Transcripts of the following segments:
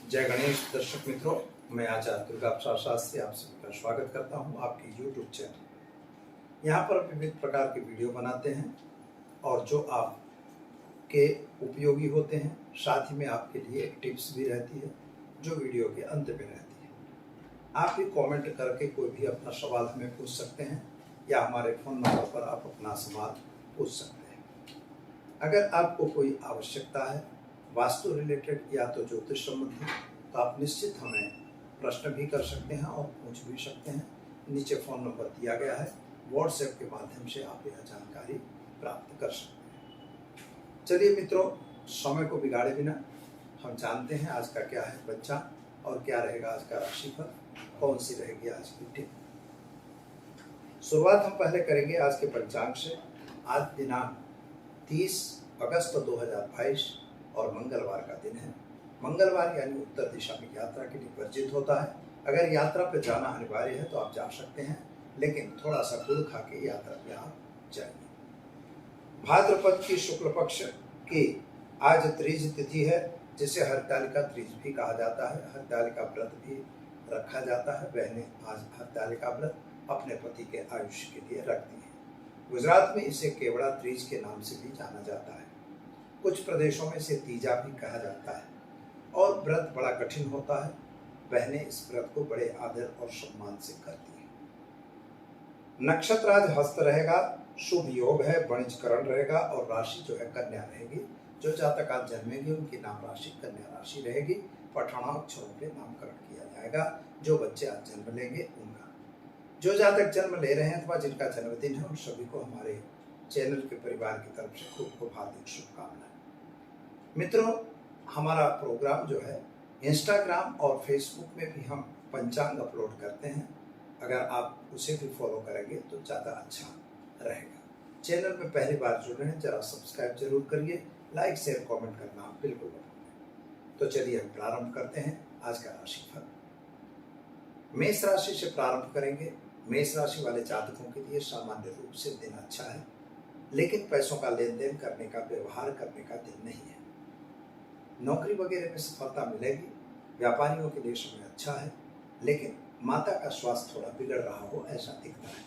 जय गणेश दर्शक मित्रों, मैं आचार्य दुर्गा प्रसाद शास्त्री आप सभी का स्वागत करता हूं आपके YouTube चैनल। यहां पर विविध प्रकार के वीडियो बनाते हैं और जो आपके उपयोगी होते हैं, साथ ही में आपके लिए एक टिप्स भी रहती है जो वीडियो के अंत में रहती है। आप भी कमेंट करके कोई भी अपना सवाल हमें पूछ सकते हैं या हमारे फ़ोन नंबर पर आप अपना सवाल पूछ सकते हैं। अगर आपको कोई आवश्यकता है वास्तु रिलेटेड या तो ज्योतिष संबंधी, तो आप निश्चित हमें प्रश्न भी कर सकते हैं और पूछ भी सकते हैं। नीचे फ़ोन नंबर दिया गया है, व्हाट्सएप के माध्यम से आप यह जानकारी प्राप्त कर सकते हैं। चलिए मित्रों, समय को बिगाड़े बिना हम जानते हैं आज का क्या है बच्चा और क्या रहेगा आज का राशिफल, कौन सी रहेगी आज की टिप। शुरुआत हम पहले करेंगे आज के पंचांग से। आज दिनांक 30 अगस्त 2022 और मंगलवार का दिन है। मंगलवार यानी उत्तर दिशा में यात्रा के लिए वर्जित होता है। अगर यात्रा पर जाना अनिवार्य है तो आप जा सकते हैं, लेकिन थोड़ा सा गुड़ खा के यात्रा पे आप जाइए। भाद्रपद की शुक्ल पक्ष की आज त्रीज तिथि है, जिसे हरतालिका त्रीज भी कहा जाता है। हरतालिका व्रत भी रखा जाता है। बहनें आज हरतालिका व्रत अपने पति के आयुष्य के लिए रखती हैं। गुजरात में इसे केवड़ा त्रीज के नाम से भी जाना जाता है। कुछ प्रदेशों में इसे तीजा भी कहा जाता है और व्रत बड़ा कठिन होता है। बहनें इस व्रत को बड़े आदर और सम्मान से करती हैं। नक्षत्र आज हस्त रहेगा, शुभ योग है, वणिजकरण रहेगा और राशि जो है कन्या रहेगी। जो जातक आज जन्मेंगे उनकी नाम राशि कन्या राशि रहेगी। पठाना अक्षरों पे नामकरण किया जाएगा। जो बच्चे आज जन्म लेंगे उनका, जो जातक जन्म ले रहे हैं अथवा जिनका जन्मदिन है, उन सभी को हमारे चैनल के परिवार की तरफ से खूब खूब हार्दिक शुभकामनाएं। मित्रों, हमारा प्रोग्राम जो है इंस्टाग्राम और फेसबुक में भी हम पंचांग अपलोड करते हैं। अगर आप उसे भी फॉलो करेंगे तो ज़्यादा अच्छा रहेगा। चैनल में पहली बार जुड़ रहे हैं, जरा सब्सक्राइब जरूर करिए, लाइक शेयर कमेंट करना बिल्कुल मत भूलिए। तो चलिए हम प्रारंभ करते हैं आज का राशिफल। मेष राशि से प्रारंभ करेंगे। मेष राशि वाले जातकों के लिए सामान्य रूप से दिन अच्छा है, लेकिन पैसों का लेन देन करने का, व्यवहार करने का दिन नहीं है। नौकरी वगैरह में सफलता मिलेगी। व्यापारियों के लिए समय अच्छा है, लेकिन माता का स्वास्थ्य थोड़ा बिगड़ रहा हो ऐसा दिखता है।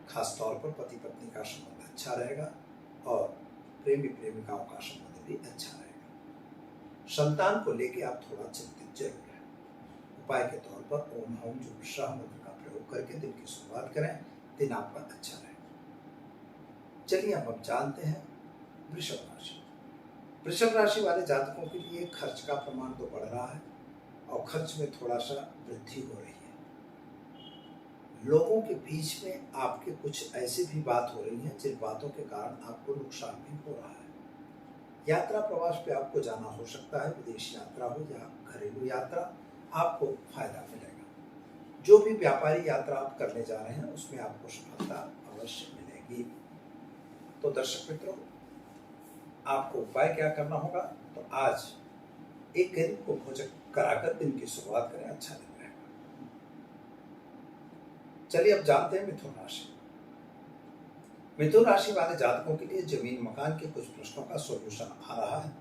खास तौर पर पति पत्नी का संबंध अच्छा रहेगा और प्रेमी प्रेमिकाओं का संबंध भी अच्छा रहेगा। संतान को लेकर आप थोड़ा चिंतित जरूर है। उपाय के तौर पर ओम हौम जुगुषा मंत्र का प्रयोग करके दिन की शुरुआत करें, दिन आपका अच्छा रहेगा। चलिए अब हम जानते हैं वृषभ राशि। वृषभ राशि वाले जातकों के लिए खर्च का प्रमाण तो बढ़ रहा है और खर्च में थोड़ा सा वृद्धि हो रही है। लोगों के बीच में आपके कुछ ऐसी भी बात हो रही है जिन बातों के कारण आपको नुकसान भी हो रहा है। यात्रा प्रवास पे आपको जाना हो सकता है, विदेश यात्रा हो या घरेलू यात्रा, आपको फायदा मिलेगा। जो भी व्यापारी यात्रा आप करने जा रहे हैं उसमें आपको सफलता अवश्य मिलेगी। तो दर्शक मित्रों, आपको उपाय क्या करना होगा, तो आज एक गरीब को भोजन कराकर दिन की शुरुआत करें, अच्छा दिन रहेगा। चलिए अब जानते हैं मिथुन राशि। मिथुन राशि वाले जातकों के लिए जमीन मकान के कुछ प्रश्नों का सॉल्यूशन आ रहा है।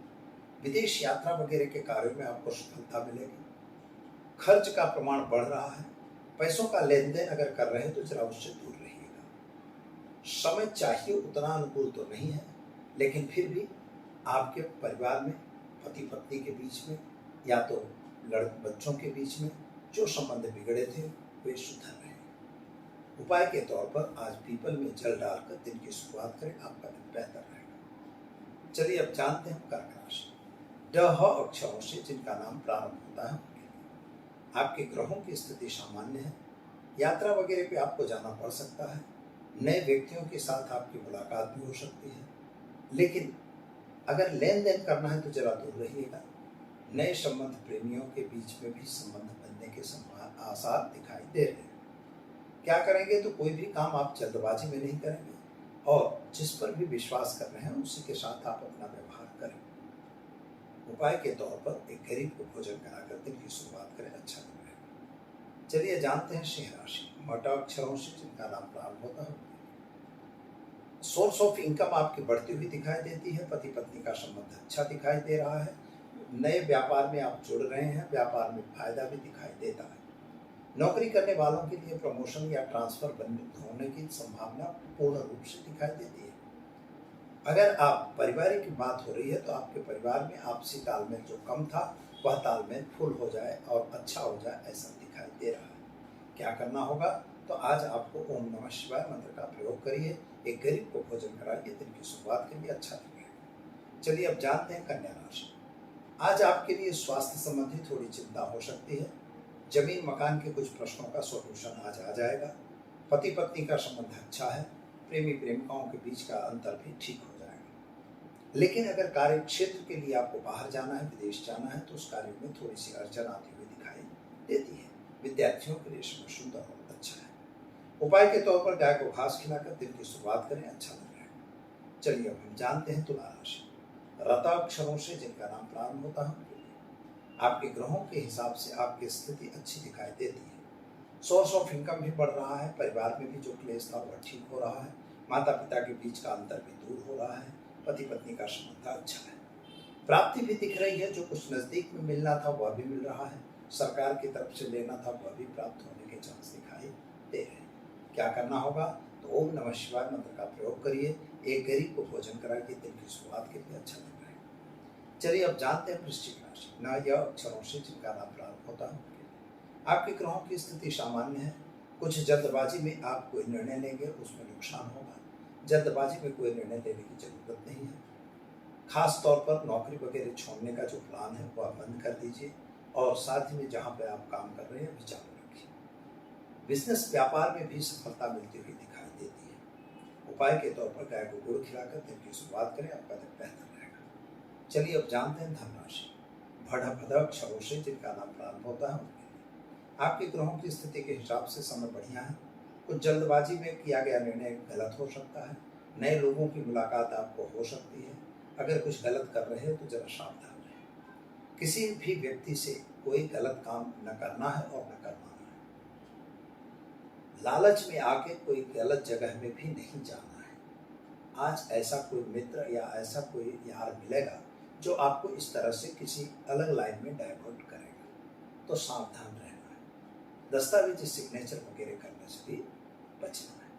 विदेश यात्रा वगैरह के कार्यों में आपको सफलता मिलेगी। खर्च का प्रमाण बढ़ रहा है। पैसों का लेन देन अगर कर रहे हैं तो जरा उससे दूर रहिएगा। समय चाहिए उतना अनुकूल तो नहीं है, लेकिन फिर भी आपके परिवार में पति पत्नी के बीच में या तो बच्चों के बीच में जो संबंध बिगड़े थे वे सुधर रहे हैं। उपाय के तौर पर आज पीपल में जल डालकर दिन की शुरुआत करें, आपका दिन बेहतर रहेगा। चलिए अब जानते हैं कर्क राशि। ड ह अक्षरों से जिनका नाम प्रारंभ होता है, आपके ग्रहों की स्थिति सामान्य है। यात्रा वगैरह पे आपको जाना पड़ सकता है। नए व्यक्तियों के साथ आपकी मुलाकात भी हो सकती है, लेकिन अगर लेन देन करना है तो जरा दूर रहिएगा। नए संबंध, प्रेमियों के बीच में भी संबंध बनने के आसार दिखाई दे रहे हैं। क्या करेंगे, तो कोई भी काम आप जल्दबाजी में नहीं करेंगे और जिस पर भी विश्वास कर रहे हैं उसी के साथ आप अपना व्यवहार करें। उपाय के तौर पर एक गरीब को भोजन कराकर दिन की शुरुआत करें, अच्छा दिन रहेगा। चलिए जानते हैं सिंह राशि। मटा अक्षरों से जिनका नाम प्रारंभ होता है, सोर्स ऑफ इनकम आपकी बढ़ती हुई दिखाई देती है। पति पत्नी का संबंध अच्छा दिखाई दे रहा है। नए व्यापार में आप जुड़ रहे हैं, व्यापार में फायदा भी दिखाई देता है। नौकरी करने वालों के लिए प्रमोशन या ट्रांसफर होने की संभावना पूर्ण रूप से दिखाई देती है। अगर आप पारिवारिक की बात हो रही है तो आपके परिवार में आपसी तालमेल जो कम था वह तालमेल फुल हो जाए और अच्छा हो जाए, ऐसा दिखाई दे रहा है। क्या करना होगा? तो आज आपको ओम नमः शिवाय मंत्र का प्रयोग करिए, एक गरीब को भोजन कराइए, दिन की शुरुआत के लिए अच्छा लगेगा। चलिए अब जानते हैं कन्या राशि। आज आपके लिए स्वास्थ्य संबंधी थोड़ी चिंता हो सकती है। जमीन मकान के कुछ प्रश्नों का सॉल्यूशन आज आ जाएगा। पति पत्नी का संबंध अच्छा है। प्रेमी प्रेमिकाओं के बीच का अंतर भी ठीक हो जाएगा। लेकिन अगर कार्य क्षेत्र के लिए आपको बाहर जाना है, विदेश जाना है, तो उस कार्य में थोड़ी सी अड़चन आती हुई दिखाई देती है। विद्यार्थियों के लिए समय सुंदर और अच्छा है। उपाय के तौर पर गाय को घास खिलाकर दिन की शुरुआत करें, अच्छा लगेगा। चलिए अब हम जानते हैं तुला राशि। रताक्षरों से जिनका नाम प्रारंभ होता है उनके लिए आपके ग्रहों के हिसाब से आपकी स्थिति अच्छी दिखाई देती है। सोर्स ऑफ इनकम भी बढ़ रहा है। परिवार में भी जो क्लेश था वह ठीक हो रहा है। माता पिता के बीच का अंतर भी दूर हो रहा है। पति पत्नी का संबंध अच्छा है। प्राप्ति भी दिख रही है। जो कुछ नजदीक में मिलना था वह भी मिल रहा है। सरकार की तरफ से लेना था वह भी प्राप्त होने के चांस दिखाई दे रहे हैं। क्या करना होगा? तो ओम नमः शिवाय मंत्र का प्रयोग करिए, एक गरीब को भोजन कराइए, दिन की शुरुआत के लिए अच्छा लग रहा है। चलिए अब जानते हैं वृश्चिक राशि। न यह अक्षरों से जिनका नाम प्रारंभ होता है आपके ग्रहों की स्थिति सामान्य है। कुछ जल्दबाजी में आप कोई निर्णय लेंगे, उसमें नुकसान होगा। जल्दबाजी में कोई निर्णय लेने की जरूरत नहीं है। खास तौर पर नौकरी वगैरह छोड़ने का जो प्लान है वह बंद कर दीजिए और साथ ही में जहाँ पे आप काम कर रहे हैं भी चालू रखिए। बिजनेस व्यापार में भी सफलता मिलती हुई दिखाई देती है। उपाय के तौर पर गाय को गुड़ खिलाकर दिन की शुरुआत करें, आपका दिन बेहतर रहेगा। चलिए अब जानते हैं धन राशि। भड़ अक्षरों से जिनका नाम प्रारंभ होता है आपके ग्रहों की स्थिति के हिसाब से समय बढ़िया है। कुछ जल्दबाजी में किया गया निर्णय गलत हो सकता है। नए लोगों की मुलाकात आपको हो सकती है। अगर कुछ गलत कर रहे हैं तो जरा सावधान रहें। किसी भी व्यक्ति से कोई गलत काम न करना है और न करवाना है। लालच में आके कोई गलत जगह में भी नहीं जाना है। आज ऐसा कोई मित्र या ऐसा कोई यार मिलेगा जो आपको इस तरह से किसी अलग लाइन में डाइवर्ट करेगा, तो सावधान रहना है। दस्तावेजी सिग्नेचर वगैरह करने से भी बचना है।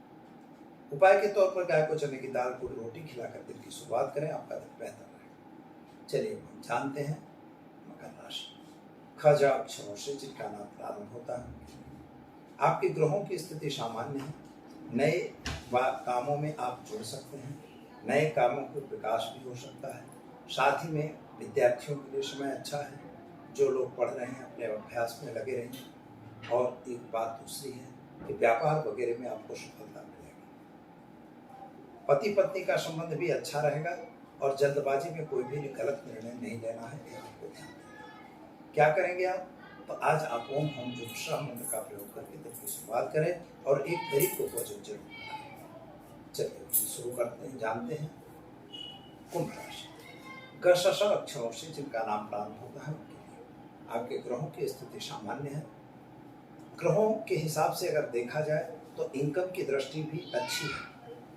उपाय के तौर पर गाय को चने की दाल को रोटी खिलाकर दिन की शुरुआत करें, आपका दिन बेहतर रहेगा। चलिए हम जानते हैं मकर राशि। खजा अक्षरों से जिनका नाम प्रारंभ होता है आपके ग्रहों की स्थिति सामान्य है। नए कामों में आप जुड़ सकते हैं। नए कामों का विकास भी हो सकता है। साथ ही में विद्यार्थियों के लिए समय अच्छा है। जो लोग पढ़ रहे हैं अपने अभ्यास में लगे रहेंगे। और एक बात दूसरी है कि व्यापार वगैरह में आपको सफलता मिलेगी। पति पत्नी का संबंध भी अच्छा रहेगा और जल्दबाजी में कोई भी गलत निर्णय नहीं लेना है, यह आपको ध्यान देना है। क्या करेंगे आप? तो आज आप ओम हम जुप्सा मंत्र का प्रयोग करके दिन की शुरुआत करें और एक गरीब को भोजन जरूर कराएं। चलिए शुरू करते हैं, जानते हैं कुंभ राशि। गशश अक्षरों से जिनका नाम प्रारंभ होता है उनके लिए आपके ग्रहों की स्थिति सामान्य है। ग्रहों के हिसाब से अगर देखा जाए तो इनकम की दृष्टि भी अच्छी है।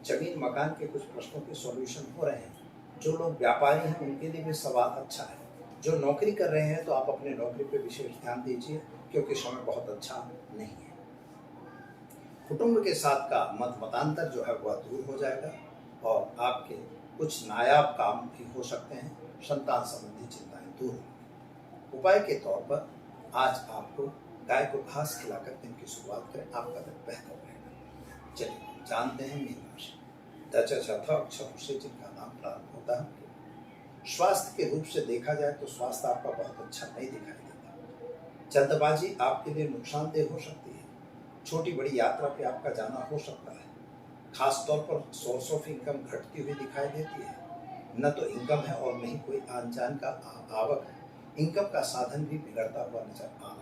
जमीन मकान के कुछ प्रश्नों के सॉल्यूशन हो रहे हैं। जो लोग व्यापारी हैं उनके लिए भी सवाल अच्छा है। जो नौकरी कर रहे हैं तो आप अपने नौकरी पर विशेष ध्यान दीजिए क्योंकि समय बहुत अच्छा नहीं है। कुटुंब के साथ का मतांतर जो है वह दूर हो जाएगा और आपके कुछ नायाब काम भी हो सकते हैं। संतान संबंधी चिंताएं दूर होंगी। उपाय के तौर पर आज आपको गाय को घास खिलाकर दिन की शुरुआत करें, आपका दिन बेहतर रहेगा। चलिए जानते हैं मीन राशि। दशरथ अक्षरों से जिनका नाम प्रारंभ होता है स्वास्थ्य के रूप से देखा जाए तो स्वास्थ्य आपका बहुत अच्छा नहीं दिखाई देता। जल्दबाजी आपके लिए नुकसानदेह हो सकती है। छोटी बड़ी यात्रा पे आपका जाना हो सकता है। खास तौर पर सोर्स ऑफ इनकम घटती हुई दिखाई देती है। न तो इनकम है और नहीं कोई आन जान का आवक है। इनकम का साधन भी बिगड़ता हुआ नजर आ रहा है।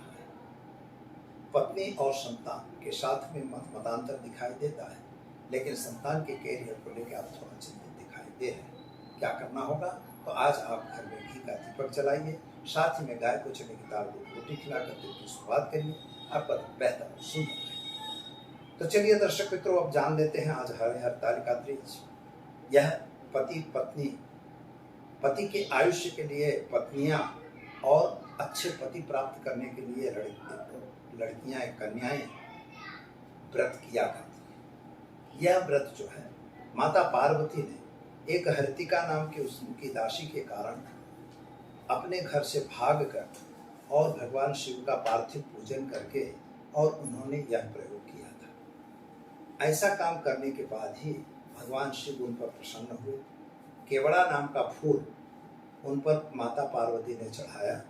पत्नी और संतान के साथ में मतांतर दिखाई देता है, लेकिन संतान के कैरियर को लेकर आप थोड़ा चिंतित दिखाई दे रहे हैं। क्या करना होगा? तो आज आप घर में घी का दीपक जलाइए, साथ ही में गाय को चने की दाल को रोटी खिलाकर दिन की शुरुआत करिए, आपका बेहतर और सुंदर रहेगा। तो चलिए दर्शक मित्रों, अब जान लेते हैं आज हरतालिका तीज। यह पति पत्नी, पति के आयुष्य के लिए पत्नियां और अच्छे पति प्राप्त करने के लिए लड़कियां कन्याएं व्रत किया करती। यह व्रत जो है माता पार्वती ने एक हरितिका नाम की उनकी दासी के कारण अपने घर से भागकर और भगवान शिव का पार्थिव पूजन करके और उन्होंने यह प्रयोग किया था। ऐसा काम करने के बाद ही भगवान शिव उन पर प्रसन्न हुए। केवड़ा नाम का फूल उन पर माता पार्वती ने चढ़ाया,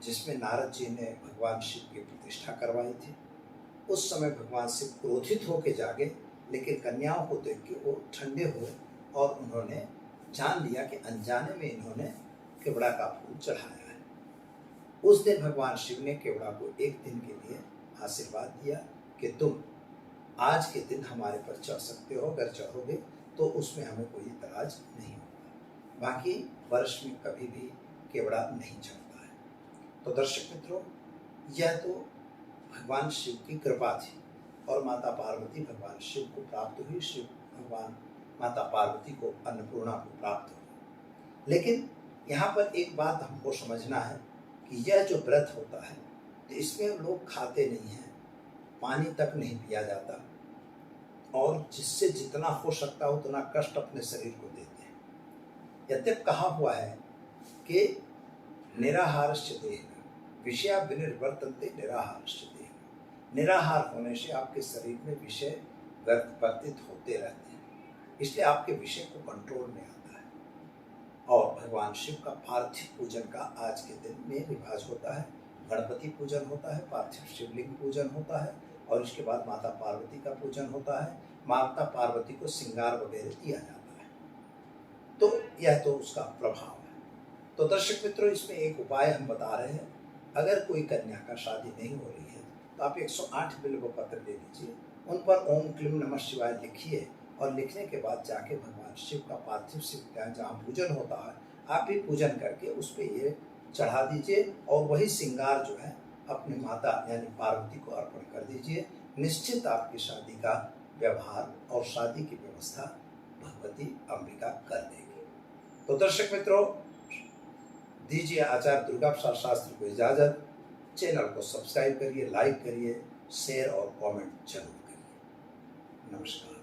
जिसमें नारद जी ने भगवान शिव की प्रतिष्ठा करवाई थी। उस समय भगवान शिव क्रोधित होकर जागे, लेकिन कन्याओं को देख के वो ठंडे हुए और उन्होंने जान लिया कि अनजाने में इन्होंने केवड़ा का फूल चढ़ाया है। उस दिन भगवान शिव ने केवड़ा को एक दिन के लिए आशीर्वाद दिया कि तुम आज के दिन हमारे पर चढ़ सकते हो, अगर चढ़ोगे तो उसमें हमें कोई इतराज नहीं होगा, बाकी वर्ष में कभी भी केवड़ा नहीं चढ़ता है। तो दर्शक मित्रों, यह तो भगवान शिव की कृपा थी और माता पार्वती भगवान शिव को प्राप्त हुई, शिव भगवान माता पार्वती को अन्नपूर्णा को प्राप्त हुई। लेकिन यहाँ पर एक बात हमको समझना है कि यह जो व्रत होता है तो इसमें लोग खाते नहीं हैं, पानी तक नहीं पिया जाता और जिससे जितना हो सकता है उतना कष्ट अपने शरीर को देते हैं। यद्यप कहा हुआ है कि निराहारस्य देह विषया विनिर्वर्तन्ते निराहारस्य देह, निराहार होने से आपके शरीर में विषय वर्तित होते रहते हैं, इसलिए आपके विषय को कंट्रोल में आता है। और भगवान शिव का पार्थिव पूजन का आज के दिन में रिवाज होता है। गणपति पूजन होता है, पार्थिव शिवलिंग पूजन होता है और इसके बाद माता पार्वती का पूजन होता है। माता पार्वती को श्रृंगार वगैरह दिया जाता है। तो यह तो उसका प्रभाव है। तो दर्शक मित्रों, इसमें एक उपाय हम बता रहे हैं। अगर कोई कन्या का शादी नहीं हो रही है तो आप 108 बिल्व पत्र ले लीजिए, उन पर ओम क्लीम नमः शिवाय लिखिए और लिखने के बाद जाके भगवान शिव का पार्थिव शिव का जहाँ पूजन होता है आप भी पूजन करके उस पर ये चढ़ा दीजिए और वही श्रृंगार जो है अपनी माता यानी पार्वती को अर्पण कर दीजिए। निश्चित आपकी शादी का व्यवहार और शादी की व्यवस्था भगवती अंबिका कर देगी। तो दर्शक मित्रों, दीजिए आचार्य दुर्गा प्रसाद शास्त्री को इजाज़त। चैनल को सब्सक्राइब करिए, लाइक करिए, शेयर और कमेंट जरूर करिए। नमस्कार।